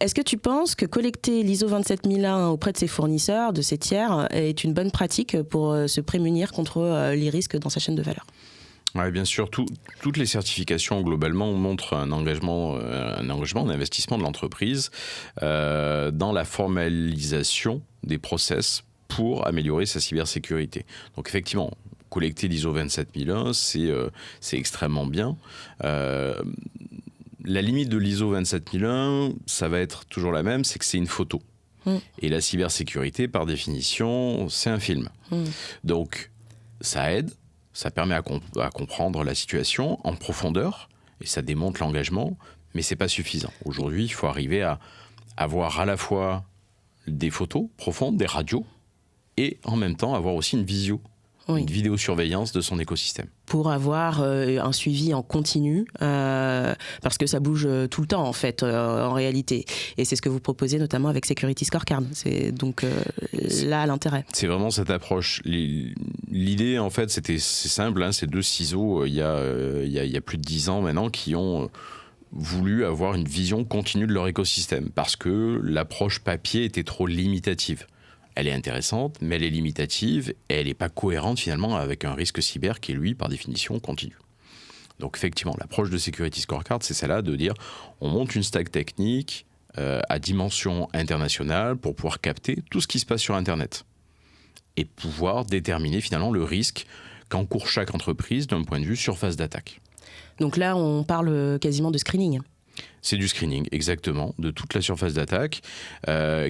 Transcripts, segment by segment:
Est-ce que tu penses que collecter l'ISO 27001 auprès de ses fournisseurs, de ses tiers, est une bonne pratique pour se prémunir contre les risques dans sa chaîne de valeur ? Oui, bien sûr. Toutes les certifications, globalement, montrent un engagement, un investissement de l'entreprise dans la formalisation des process pour améliorer sa cybersécurité. Donc, effectivement, collecter l'ISO 27001, c'est extrêmement bien. La limite de l'ISO 27001, ça va être toujours la même, c'est que c'est une photo. Et la cybersécurité, par définition, c'est un film. Donc, ça aide. Ça permet à comprendre la situation en profondeur et ça démontre l'engagement, mais ce n'est pas suffisant. Aujourd'hui, il faut arriver à avoir à la fois des photos profondes, des radios, et en même temps avoir aussi une vidéosurveillance de son écosystème. Pour avoir un suivi en continu, parce que ça bouge tout le temps en fait, en réalité. Et c'est ce que vous proposez notamment avec Security Scorecard. C'est donc là l'intérêt. C'est vraiment cette approche. L'idée en fait, c'est simple, hein, c'est deux ciseaux il y a plus de 10 ans maintenant qui ont voulu avoir une vision continue de leur écosystème parce que l'approche papier était trop limitative. Elle est intéressante, mais elle est limitative et elle n'est pas cohérente finalement avec un risque cyber qui est, lui, par définition, continu. Donc effectivement, l'approche de Security Scorecard, c'est celle-là de dire on monte une stack technique à dimension internationale pour pouvoir capter tout ce qui se passe sur Internet et pouvoir déterminer finalement le risque qu'encourt chaque entreprise d'un point de vue surface d'attaque. Donc là, on parle quasiment de screening. C'est du screening, exactement, de toute la surface d'attaque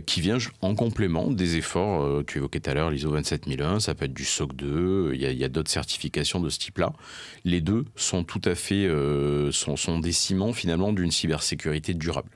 qui vient en complément des efforts, tu évoquais tout à l'heure l'ISO 27001, ça peut être du SOC 2, il y a d'autres certifications de ce type-là. Les deux sont tout à fait sont des ciments finalement d'une cybersécurité durable.